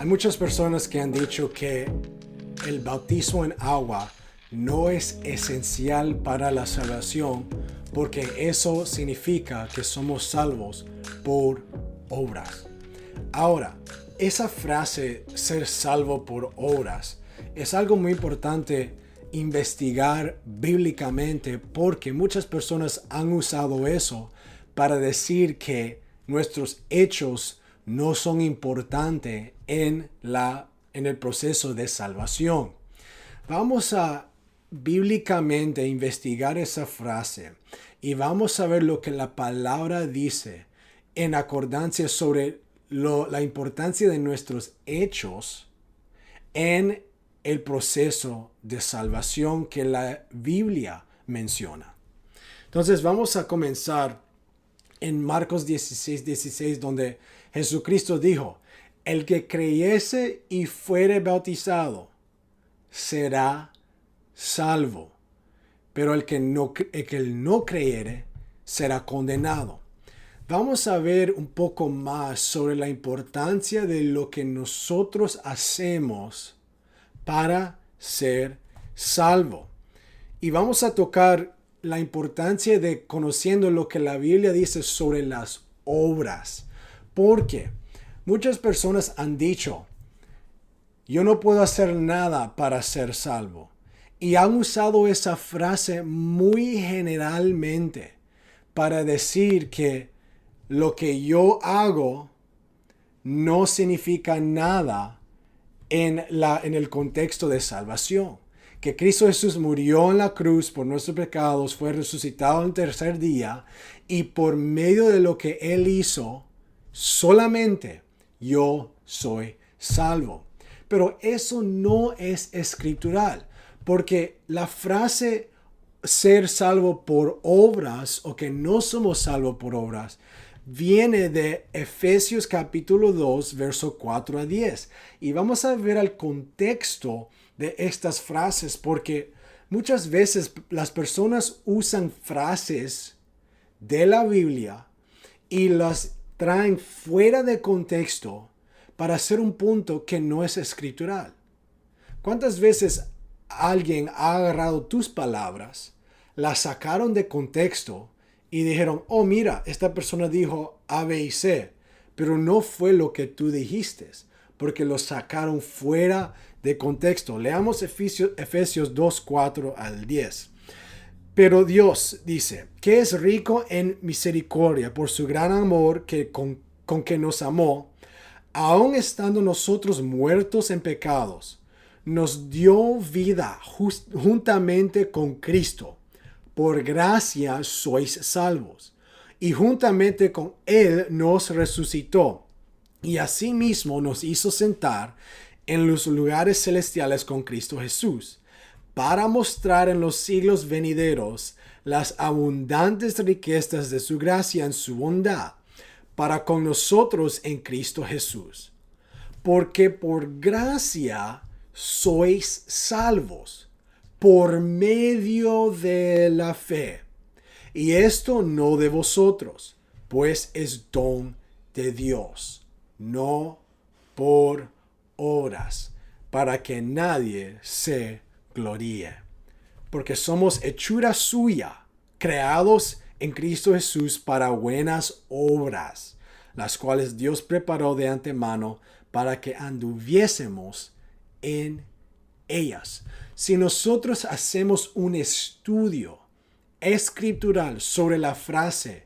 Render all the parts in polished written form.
Hay muchas personas que han dicho que el bautismo en agua no es esencial para la salvación porque eso significa que somos salvos por obras. Ahora, esa frase, ser salvo por obras, es algo muy importante investigar bíblicamente porque muchas personas han usado eso para decir que nuestros hechos no son importantes en el proceso de salvación. Vamos a bíblicamente investigar esa frase y vamos a ver lo que la palabra dice en acordancia sobre la importancia de nuestros hechos en el proceso de salvación que la Biblia menciona. Entonces vamos a comenzar en Marcos 16, donde Jesucristo dijo: el que creyese y fuere bautizado será salvo, pero el que no creyere será condenado. Vamos a ver un poco más sobre la importancia de lo que nosotros hacemos para ser salvo. Y vamos a tocar la importancia de conociendo lo que la Biblia dice sobre las obras. Porque muchas personas han dicho: yo no puedo hacer nada para ser salvo. Y han usado esa frase muy generalmente para decir que lo que yo hago no significa nada en el contexto de salvación. Que Cristo Jesús murió en la cruz por nuestros pecados, fue resucitado en el tercer día, y por medio de lo que Él hizo, solamente yo soy salvo. Pero eso no es escritural, porque la frase ser salvo por obras o que no somos salvos por obras viene de Efesios capítulo 2, verso 4 a 10. Y vamos a ver el contexto de estas frases, porque muchas veces las personas usan frases de la Biblia y las traen fuera de contexto para hacer un punto que no es escritural. ¿Cuántas veces alguien ha agarrado tus palabras, las sacaron de contexto y dijeron: oh, mira, esta persona dijo A, B y C, pero no fue lo que tú dijiste, porque lo sacaron fuera de contexto? Leamos Efesios 2, 4 al 10. Pero Dios dice que es rico en misericordia por su gran amor con que nos amó, aun estando nosotros muertos en pecados, nos dio vida juntamente con Cristo. Por gracia sois salvos. Y juntamente con Él nos resucitó. Y asimismo nos hizo sentar en los lugares celestiales con Cristo Jesús, para mostrar en los siglos venideros las abundantes riquezas de su gracia en su bondad, para con nosotros en Cristo Jesús. Porque por gracia sois salvos, por medio de la fe. Y esto no de vosotros, pues es don de Dios, no por obras, para que nadie se gloríe. Porque somos hechura suya, creados en Cristo Jesús para buenas obras, las cuales Dios preparó de antemano para que anduviésemos en ellas. Si nosotros hacemos un estudio escritural sobre la frase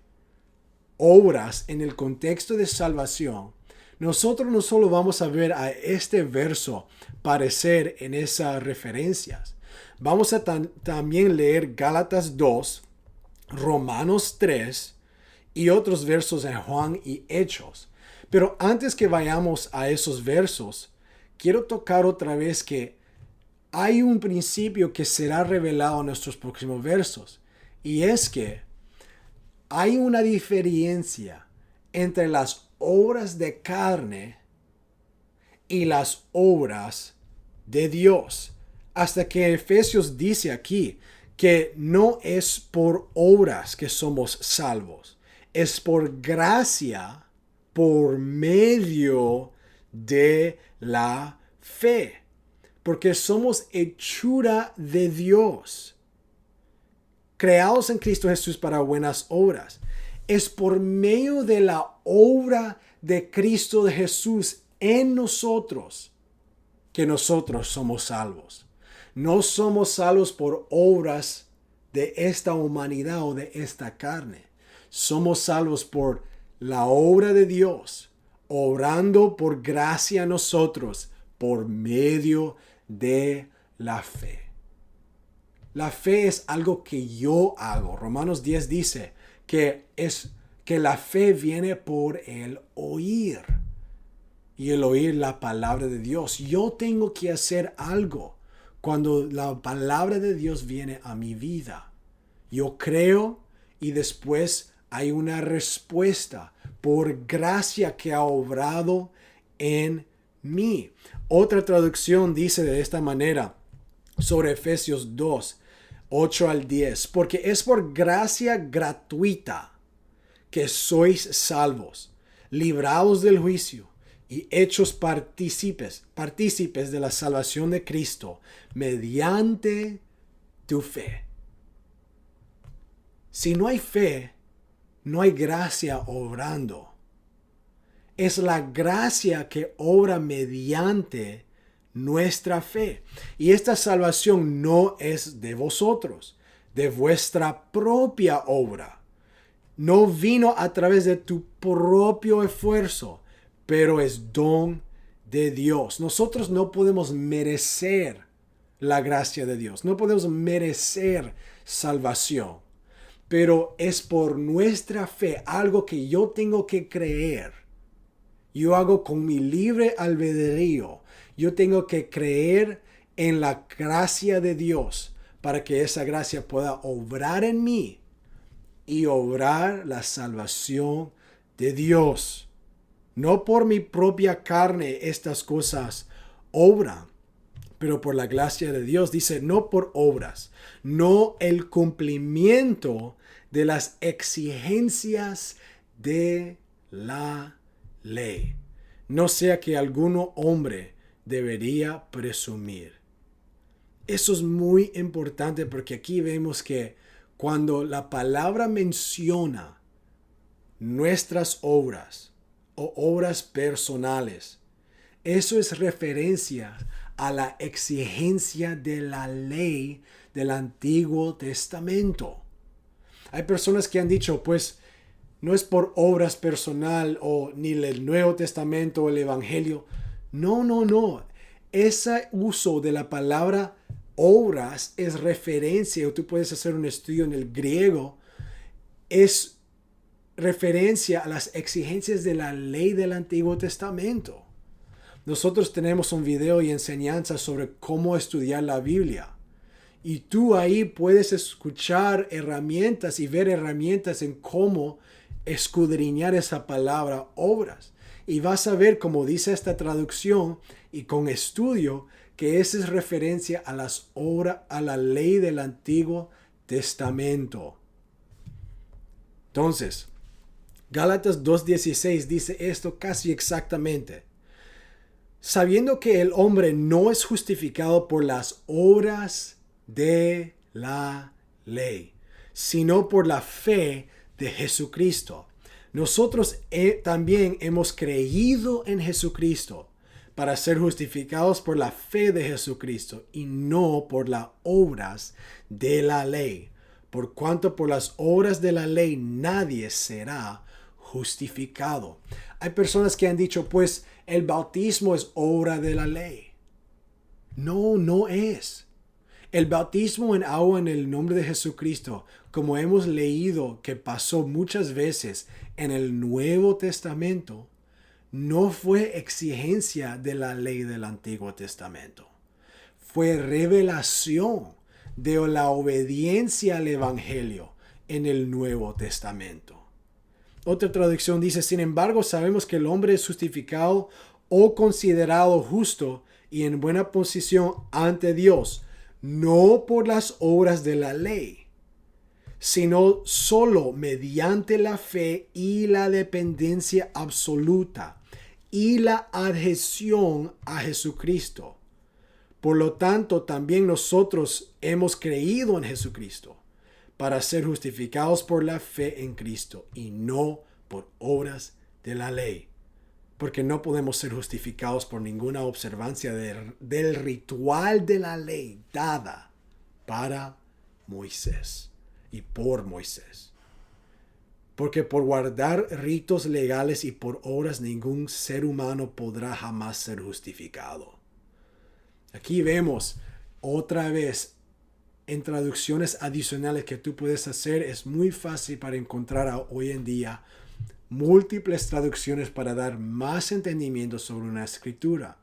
obras en el contexto de salvación, nosotros no solo vamos a ver a este verso parecer en esas referencias, vamos a también leer Gálatas 2, Romanos 3 y otros versos en Juan y Hechos. Pero antes que vayamos a esos versos, quiero tocar otra vez que hay un principio que será revelado en nuestros próximos versos. Y es que hay una diferencia entre las obras de carne y las obras de Dios. Hasta que Efesios dice aquí que no es por obras que somos salvos. Es por gracia, por medio de la fe. Porque somos hechura de Dios, creados en Cristo Jesús para buenas obras. Es por medio de la obra de Cristo de Jesús en nosotros que nosotros somos salvos. No somos salvos por obras de esta humanidad o de esta carne. Somos salvos por la obra de Dios, obrando por gracia a nosotros por medio de la fe. La fe es algo que yo hago. Romanos 10 dice que la fe viene por el oír. Y el oír la palabra de Dios. Yo tengo que hacer algo cuando la palabra de Dios viene a mi vida. Yo creo y después hay una respuesta por gracia que ha obrado en mí. Otra traducción dice de esta manera sobre Efesios 2, 8 al 10. Porque es por gracia gratuita que sois salvos, librados del juicio y hechos partícipes de la salvación de Cristo mediante tu fe. Si no hay fe, no hay gracia obrando. Es la gracia que obra mediante nuestra fe. Y esta salvación no es de vosotros, de vuestra propia obra. No vino a través de tu propio esfuerzo, pero es don de Dios. Nosotros no podemos merecer la gracia de Dios. No podemos merecer salvación. Pero es por nuestra fe, algo que yo tengo que creer. Yo hago con mi libre albedrío. Yo tengo que creer en la gracia de Dios para que esa gracia pueda obrar en mí y obrar la salvación de Dios. No por mi propia carne estas cosas obran, pero por la gracia de Dios. Dice, no por obras, no el cumplimiento de las exigencias de la ley. No sea que algún hombre debería presumir. Eso es muy importante porque aquí vemos que cuando la palabra menciona nuestras obras o obras personales, eso es referencia a la exigencia de la ley del Antiguo Testamento. Hay personas que han dicho, pues, no es por obras personal o ni el Nuevo Testamento o el Evangelio. No. Ese uso de la palabra obras es referencia, o tú puedes hacer un estudio en el griego, es referencia a las exigencias de la ley del Antiguo Testamento. Nosotros tenemos un video y enseñanza sobre cómo estudiar la Biblia. Y tú ahí puedes escuchar herramientas y ver herramientas en cómo escudriñar esa palabra obras. Y vas a ver, como dice esta traducción y con estudio, que esa es referencia a las obras, a la ley del Antiguo Testamento. Entonces, Gálatas 2:16 dice esto casi exactamente. Sabiendo que el hombre no es justificado por las obras de la ley, sino por la fe de Jesucristo. Nosotros también hemos creído en Jesucristo para ser justificados por la fe de Jesucristo y no por las obras de la ley. Por cuanto por las obras de la ley nadie será justificado. Hay personas que han dicho, pues, el bautismo es obra de la ley. No es. El bautismo en agua en el nombre de Jesucristo, como hemos leído que pasó muchas veces en el Nuevo Testamento, no fue exigencia de la ley del Antiguo Testamento. Fue revelación de la obediencia al Evangelio en el Nuevo Testamento. Otra traducción dice, sin embargo, sabemos que el hombre es justificado o considerado justo y en buena posición ante Dios, no por las obras de la ley, sino solo mediante la fe y la dependencia absoluta y la adhesión a Jesucristo. Por lo tanto, también nosotros hemos creído en Jesucristo para ser justificados por la fe en Cristo y no por obras de la ley. Porque no podemos ser justificados por ninguna observancia del ritual de la ley dada para Moisés y por Moisés. Porque por guardar ritos legales y por obras ningún ser humano podrá jamás ser justificado. Aquí vemos otra vez en traducciones adicionales que tú puedes hacer. Es muy fácil para encontrar hoy en día múltiples traducciones para dar más entendimiento sobre una escritura.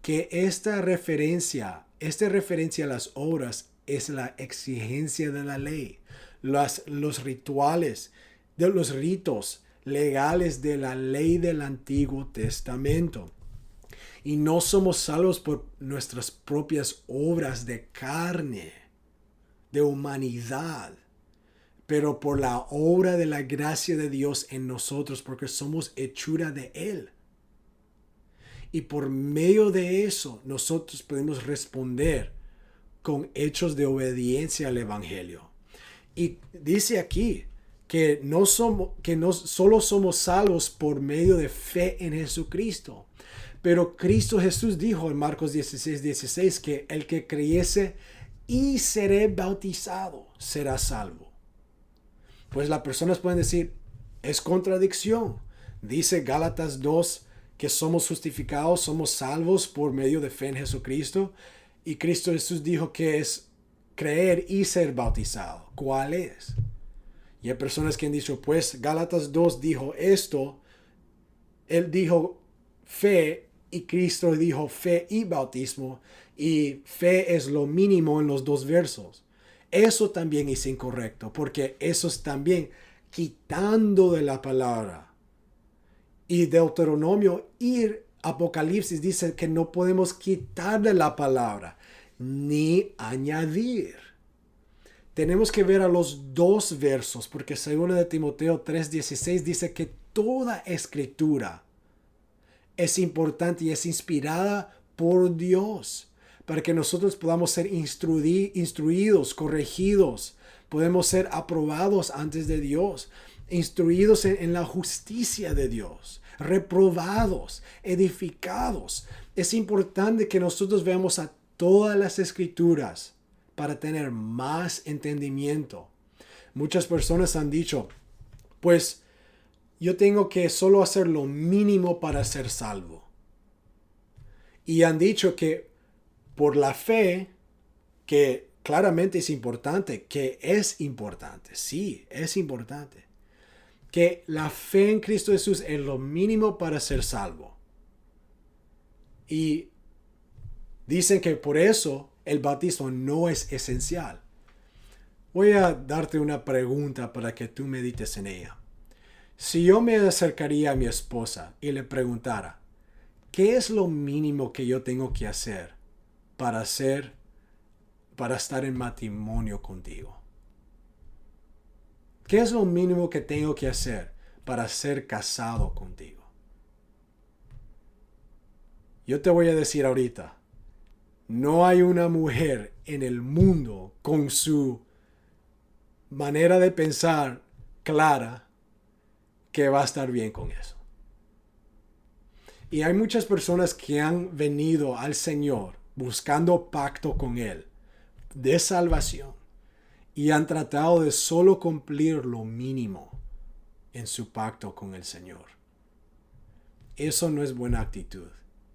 Que esta referencia a las obras es la exigencia de la ley. Los rituales, de los ritos legales de la ley del Antiguo Testamento. Y no somos salvos por nuestras propias obras de carne, de humanidad, pero por la obra de la gracia de Dios en nosotros, porque somos hechura de Él. Y por medio de eso, nosotros podemos responder con hechos de obediencia al Evangelio. Y dice aquí que no solo somos salvos por medio de fe en Jesucristo. Pero Cristo Jesús dijo en Marcos 16:16 que el que creyese y seré bautizado será salvo. Pues las personas pueden decir, es contradicción. Dice Gálatas 2 que somos justificados, somos salvos por medio de fe en Jesucristo. Y Cristo Jesús dijo que es creer y ser bautizado. ¿Cuál es? Y hay personas que han dicho, pues Gálatas 2 dijo esto. Él dijo fe y Cristo dijo fe y bautismo. Y fe es lo mínimo en los dos versos. Eso también es incorrecto, porque eso es también quitando de la palabra. Y Deuteronomio y Apocalipsis dicen que no podemos quitar de la palabra ni añadir. Tenemos que ver a los dos versos, porque según de Timoteo 3:16 dice que toda escritura es importante y es inspirada por Dios, para que nosotros podamos ser instruidos, corregidos, podemos ser aprobados antes de Dios, instruidos en la justicia de Dios, reprobados, edificados. Es importante que nosotros veamos a todas las escrituras para tener más entendimiento. Muchas personas han dicho, pues yo tengo que solo hacer lo mínimo para ser salvo. Y han dicho que por la fe, que claramente es importante, sí, es importante, que la fe en Cristo Jesús es lo mínimo para ser salvo. Y dicen que por eso el bautismo no es esencial. Voy a darte una pregunta para que tú medites en ella. Si yo me acercaría a mi esposa y le preguntara, ¿qué es lo mínimo que yo tengo que hacer para estar en matrimonio contigo? ¿Qué es lo mínimo que tengo que hacer para ser casado contigo? Yo te voy a decir ahorita, no hay una mujer en el mundo con su manera de pensar clara que va a estar bien con eso. Y hay muchas personas que han venido al Señor buscando pacto con Él de salvación y han tratado de solo cumplir lo mínimo en su pacto con el Señor. Eso no es buena actitud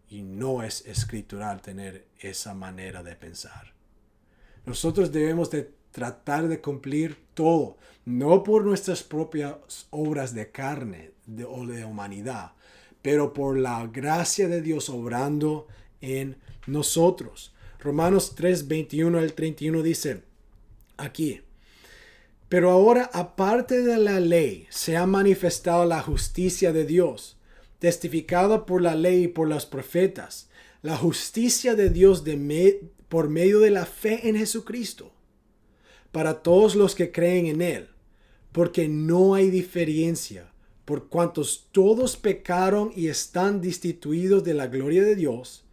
y no es escritural tener esa manera de pensar. Nosotros debemos de tratar de cumplir todo, no por nuestras propias obras de carne o de humanidad, pero por la gracia de Dios obrando en nosotros. Romanos 3:21 al 31 dice aquí, pero ahora aparte de la ley se ha manifestado la justicia de Dios, testificada por la ley y por los profetas, la justicia de Dios por medio de la fe en Jesucristo, para todos los que creen en Él, porque no hay diferencia, por cuantos todos pecaron y están destituidos de la gloria de Dios,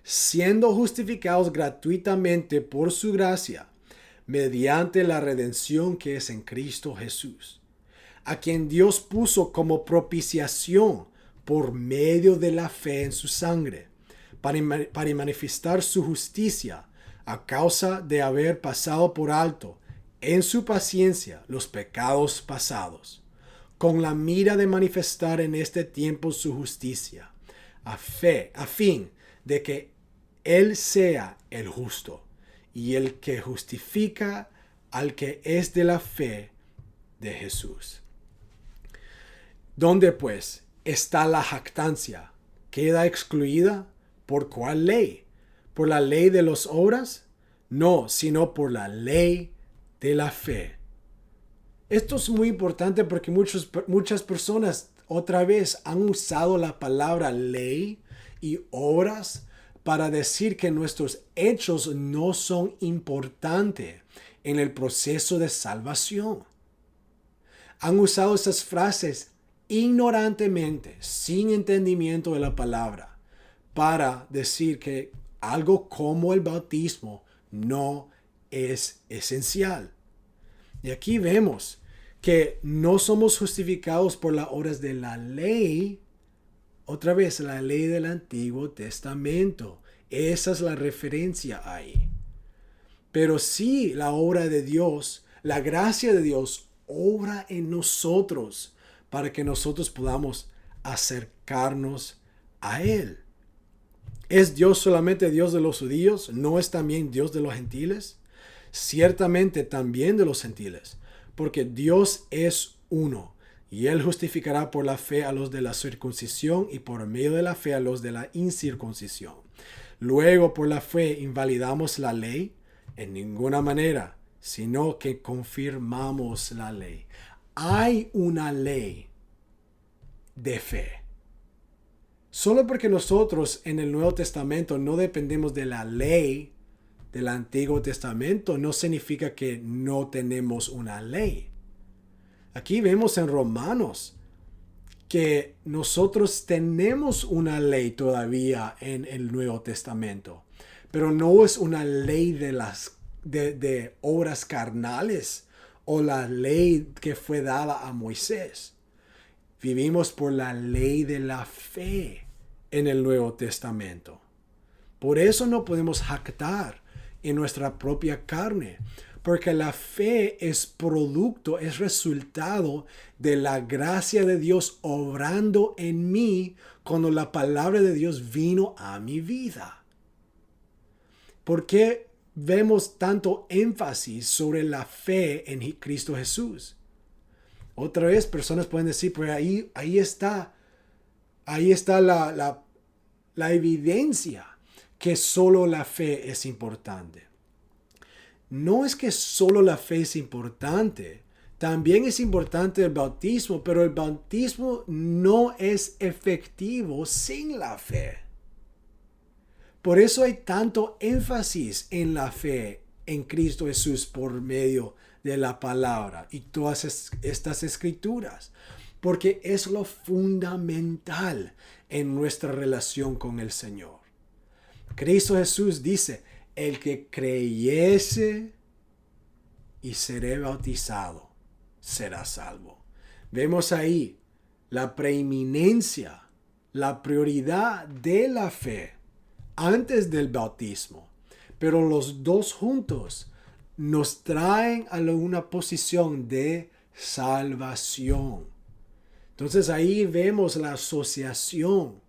siendo justificados gratuitamente por su gracia, mediante la redención que es en Cristo Jesús, a quien Dios puso como propiciación por medio de la fe en su sangre, para manifestar su justicia a causa de haber pasado por alto en su paciencia los pecados pasados, con la mira de manifestar en este tiempo su justicia, a fin de que Él sea el justo y el que justifica al que es de la fe de Jesús. ¿Dónde pues está la jactancia? ¿Queda excluida? ¿Por cuál ley? ¿Por la ley de las obras? No, sino por la ley de la fe. Esto es muy importante porque muchas personas otra vez han usado la palabra ley y obras para decir que nuestros hechos no son importantes en el proceso de salvación. Han usado esas frases ignorantemente, sin entendimiento de la palabra, para decir que algo como el bautismo no es esencial. Y aquí vemos que no somos justificados por las obras de la ley. Otra vez, la ley del Antiguo Testamento. Esa es la referencia ahí. Pero sí, la obra de Dios, la gracia de Dios, obra en nosotros para que nosotros podamos acercarnos a Él. ¿Es Dios solamente Dios de los judíos? ¿No es también Dios de los gentiles? Ciertamente también de los gentiles, porque Dios es uno, y Él justificará por la fe a los de la circuncisión y por medio de la fe a los de la incircuncisión. Luego, por la fe, ¿invalidamos la ley? En ninguna manera, sino que confirmamos la ley. Hay una ley de fe. Solo porque nosotros en el Nuevo Testamento no dependemos de la ley del Antiguo Testamento, no significa que no tenemos una ley. Aquí vemos en Romanos que nosotros tenemos una ley todavía en el Nuevo Testamento, pero no es una ley de obras carnales o la ley que fue dada a Moisés. Vivimos por la ley de la fe en el Nuevo Testamento. Por eso no podemos jactar en nuestra propia carne, porque la fe es producto, es resultado de la gracia de Dios obrando en mí cuando la palabra de Dios vino a mi vida. ¿Por qué vemos tanto énfasis sobre la fe en Cristo Jesús? Otra vez, personas pueden decir, pues ahí está la evidencia que solo la fe es importante. No es que solo la fe es importante, también es importante el bautismo, pero el bautismo no es efectivo sin la fe. Por eso hay tanto énfasis en la fe en Cristo Jesús por medio de la palabra y todas estas escrituras, porque es lo fundamental en nuestra relación con el Señor. Cristo Jesús dice, el que creyese y seré bautizado será salvo. Vemos ahí la preeminencia, la prioridad de la fe antes del bautismo, pero los dos juntos nos traen a una posición de salvación. Entonces ahí vemos la asociación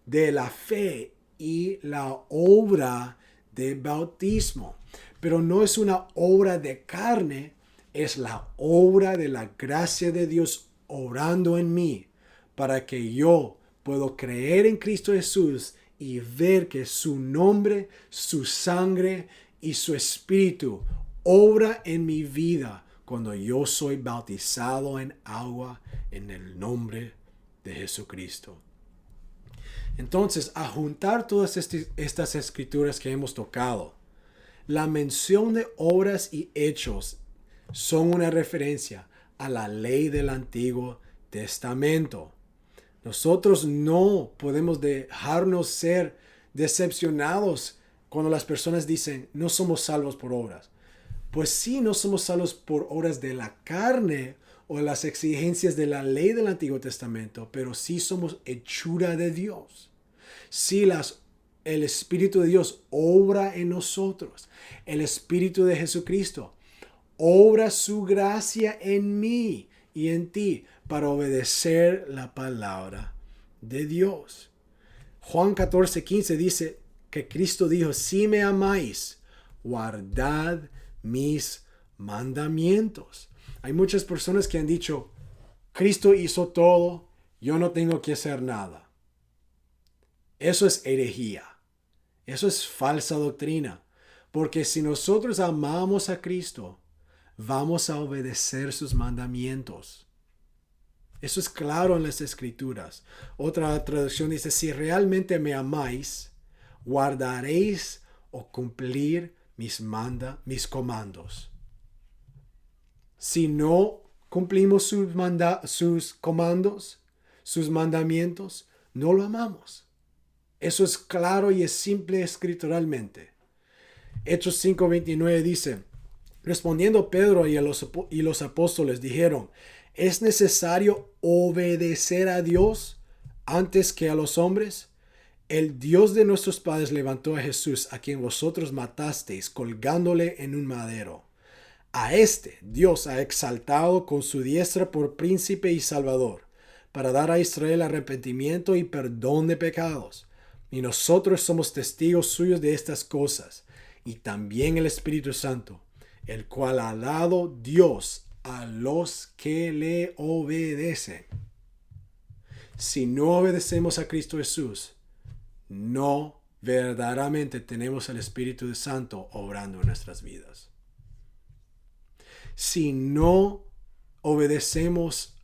de la fe y la obra de bautismo. Pero no es una obra de carne, es la obra de la gracia de Dios obrando en mí para que yo pueda creer en Cristo Jesús y ver que su nombre, su sangre y su espíritu obra en mi vida cuando yo soy bautizado en agua en el nombre de Jesucristo. Entonces, a juntar todas estas escrituras que hemos tocado, la mención de obras y hechos son una referencia a la ley del Antiguo Testamento. Nosotros no podemos dejarnos ser decepcionados cuando las personas dicen, no somos salvos por obras. Pues sí, no somos salvos por obras de la carne o las exigencias de la ley del Antiguo Testamento, pero sí somos hechura de Dios. Sí, el Espíritu de Dios obra en nosotros. El Espíritu de Jesucristo obra su gracia en mí y en ti para obedecer la palabra de Dios. Juan 14:15 dice que Cristo dijo, si me amáis, guardad mis mandamientos. Hay muchas personas que han dicho, Cristo hizo todo, yo no tengo que hacer nada. Eso es herejía. Eso es falsa doctrina. Porque si nosotros amamos a Cristo, vamos a obedecer sus mandamientos. Eso es claro en las Escrituras. Otra traducción dice, si realmente me amáis, guardaréis o cumplir mis comandos. Si no cumplimos sus comandos, sus mandamientos, no lo amamos. Eso es claro y es simple escrituralmente. Hechos 5:29 dice, respondiendo Pedro y los apóstoles dijeron, ¿es necesario obedecer a Dios antes que a los hombres? El Dios de nuestros padres levantó a Jesús, a quien vosotros matasteis, colgándole en un madero. A este Dios ha exaltado con su diestra por príncipe y salvador, para dar a Israel arrepentimiento y perdón de pecados. Y nosotros somos testigos suyos de estas cosas, y también el Espíritu Santo, el cual ha dado Dios a los que le obedecen. Si no obedecemos a Cristo Jesús, no verdaderamente tenemos el Espíritu Santo obrando en nuestras vidas. Si no obedecemos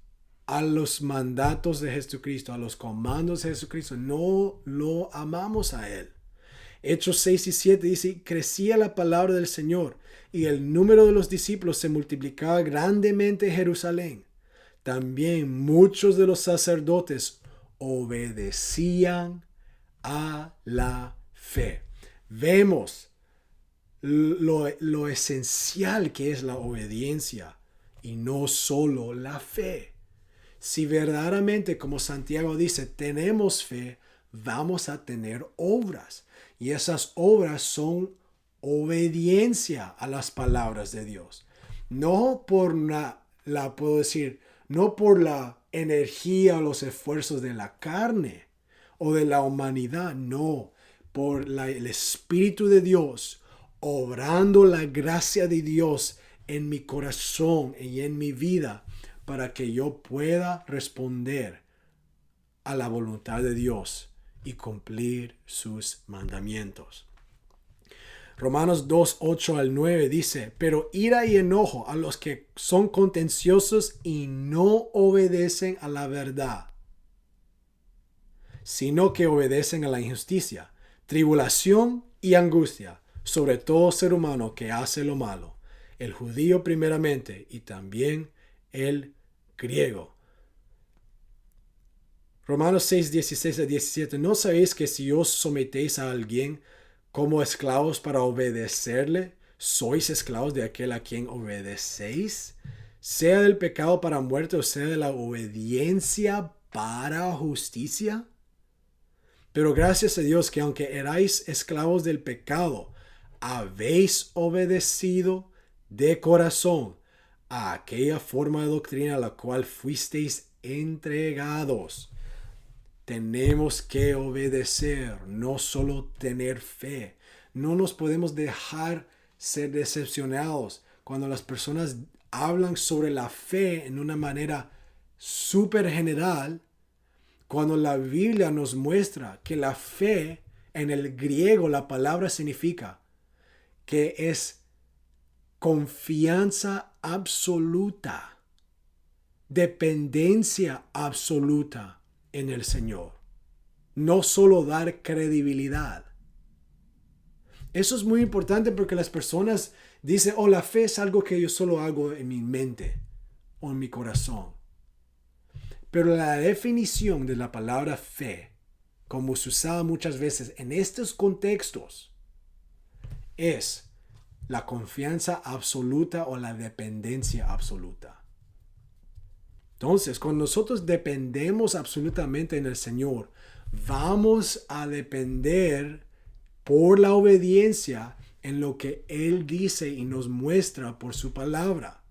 a los mandatos de Jesucristo, a los comandos de Jesucristo, no lo amamos a Él. Hechos 6:7 dice, crecía la palabra del Señor y el número de los discípulos se multiplicaba grandemente en Jerusalén. También muchos de los sacerdotes obedecían a la fe. Vemos lo esencial que es la obediencia y no solo la fe. Si verdaderamente, como Santiago dice, tenemos fe, vamos a tener obras. Y esas obras son obediencia a las palabras de Dios. No por no por la energía o los esfuerzos de la carne o de la humanidad, no, por el Espíritu de Dios, obrando la gracia de Dios en mi corazón y en mi vida para que yo pueda responder a la voluntad de Dios y cumplir sus mandamientos. Romanos 2:8-9 dice, pero ira y enojo a los que son contenciosos y no obedecen a la verdad, sino que obedecen a la injusticia, tribulación y angustia sobre todo ser humano que hace lo malo, el judío primeramente y también el griego. Romanos 6:16-17, ¿no sabéis que si os sometéis a alguien como esclavos para obedecerle, sois esclavos de aquel a quien obedecéis? Sea del pecado para muerte o sea de la obediencia para justicia. Pero gracias a Dios que aunque erais esclavos del pecado, habéis obedecido de corazón a aquella forma de doctrina a la cual fuisteis entregados. Tenemos que obedecer, no solo tener fe. No nos podemos dejar ser decepcionados cuando las personas hablan sobre la fe en una manera súper general, cuando la Biblia nos muestra que la fe en el griego, la palabra significa que es confianza absoluta, dependencia absoluta en el Señor, no solo dar credibilidad. Eso es muy importante porque las personas dicen, la fe es algo que yo solo hago en mi mente o en mi corazón. Pero la definición de la palabra fe, como se usaba muchas veces en estos contextos, es la confianza absoluta o la dependencia absoluta. Entonces, cuando nosotros dependemos absolutamente en el Señor, vamos a depender por la obediencia en lo que Él dice y nos muestra por su palabra.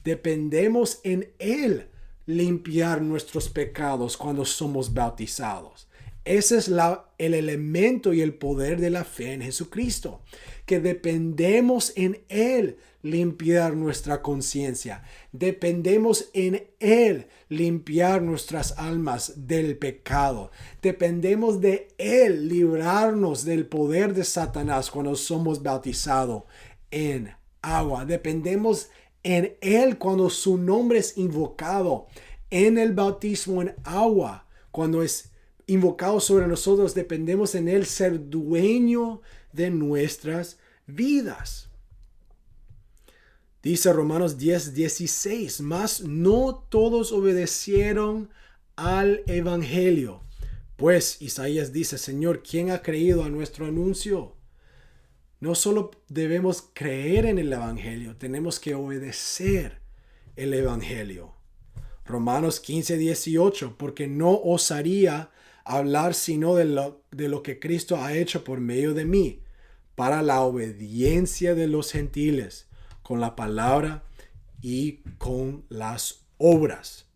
Dependemos en Él limpiar nuestros pecados cuando somos bautizados. Ese es el elemento y el poder de la fe en Jesucristo, que dependemos en Él limpiar nuestra conciencia. Dependemos en Él limpiar nuestras almas del pecado. Dependemos de Él librarnos del poder de Satanás cuando somos bautizados en agua. Dependemos en Él cuando su nombre es invocado en el bautismo en agua. Cuando es invocado sobre nosotros, dependemos en Él ser dueño de nuestras vidas. Dice Romanos 10:16, mas no todos obedecieron al evangelio. Pues Isaías dice, Señor, ¿quién ha creído a nuestro anuncio? No solo debemos creer en el evangelio, tenemos que obedecer el evangelio. Romanos 15:18, porque no osaría hablar sino de lo que Cristo ha hecho por medio de mí, para la obediencia de los gentiles, con la palabra y con las obras.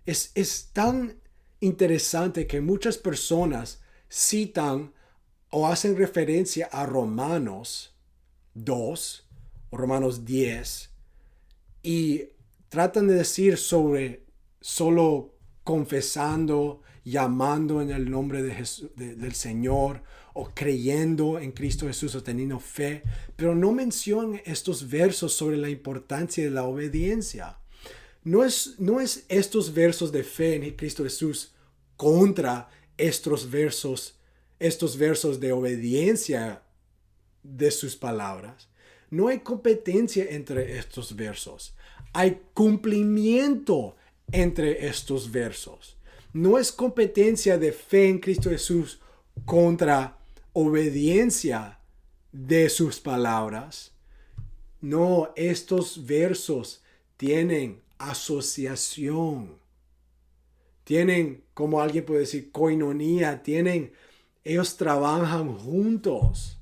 Es tan interesante que muchas personas citan o hacen referencia a Romanos 2 o Romanos 10 y tratan de decir sobre solo confesando, llamando en el nombre de del Señor o creyendo en Cristo Jesús o teniendo fe, pero no mencionan estos versos sobre la importancia de la obediencia. No es estos versos de fe en Cristo Jesús contra estos versos de obediencia de sus palabras. No hay competencia entre estos versos. Hay cumplimiento entre estos versos. No es competencia de fe en Cristo Jesús contra obediencia de sus palabras. No, estos versos tienen asociación. Tienen, como alguien puede decir, koinonía. Ellos trabajan juntos.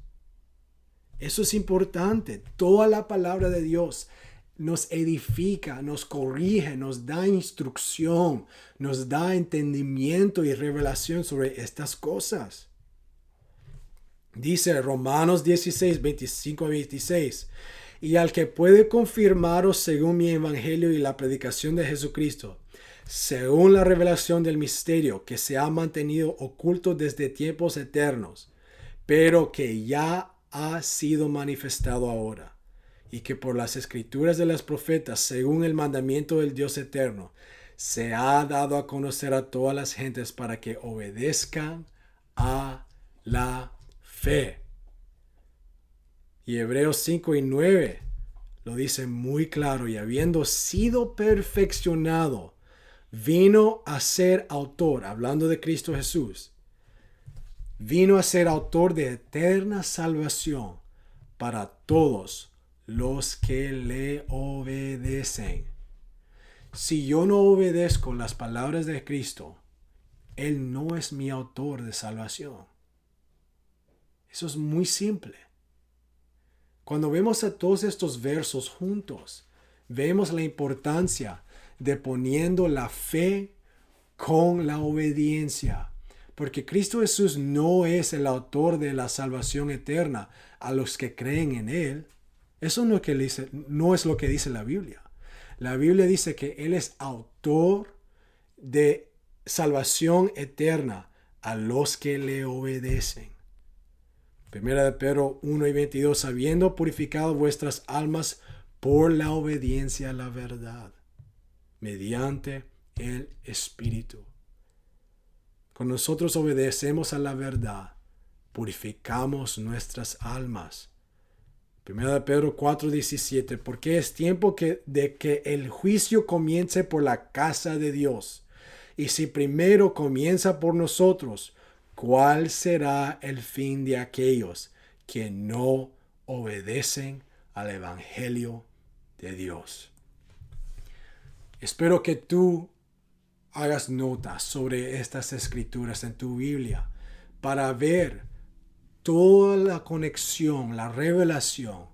Eso es importante. Toda la palabra de Dios nos edifica, nos corrige, nos da instrucción, nos da entendimiento y revelación sobre estas cosas. Dice Romanos 16, 25 a 26. Y al que puede confirmaros según mi evangelio y la predicación de Jesucristo, según la revelación del misterio que se ha mantenido oculto desde tiempos eternos, pero que ya ha sido manifestado ahora, y que por las escrituras de los profetas, según el mandamiento del Dios eterno, se ha dado a conocer a todas las gentes para que obedezcan a la fe. Y Hebreos 5:9 lo dice muy claro, y habiendo sido perfeccionado, vino a ser autor, hablando de Cristo Jesús, vino a ser autor de eterna salvación para todos los que le obedecen. Si yo no obedezco las palabras de Cristo, Él no es mi autor de salvación. Eso es muy simple. Cuando vemos a todos estos versos juntos, vemos la importancia de poniendo la fe con la obediencia. Porque Cristo Jesús no es el autor de la salvación eterna a los que creen en Él. Eso no es lo que dice la Biblia. La Biblia dice que Él es autor de salvación eterna a los que le obedecen. Primera de Pedro 1:22, habiendo purificado vuestras almas por la obediencia a la verdad, mediante el Espíritu. Cuando nosotros obedecemos a la verdad, purificamos nuestras almas. Primera de Pedro 4:17, porque es tiempo de que el juicio comience por la casa de Dios. Y si primero comienza por nosotros, ¿cuál será el fin de aquellos que no obedecen al Evangelio de Dios? Espero que tú hagas notas sobre estas escrituras en tu Biblia para ver toda la conexión, la revelación,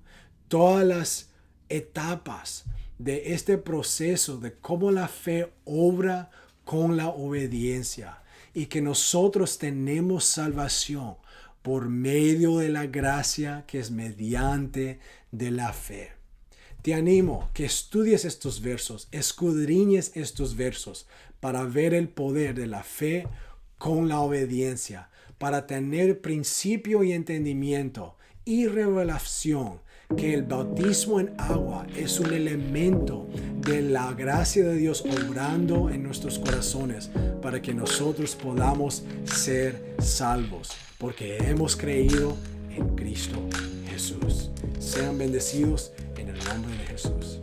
todas las etapas de este proceso de cómo la fe obra con la obediencia y que nosotros tenemos salvación por medio de la gracia que es mediante de la fe. Te animo que estudies estos versos, escudriñes estos versos para ver el poder de la fe con la obediencia, para tener principio y entendimiento y revelación que el bautismo en agua es un elemento de la gracia de Dios obrando en nuestros corazones para que nosotros podamos ser salvos, porque hemos creído en Cristo Jesús. Sean bendecidos en el nombre de Jesús.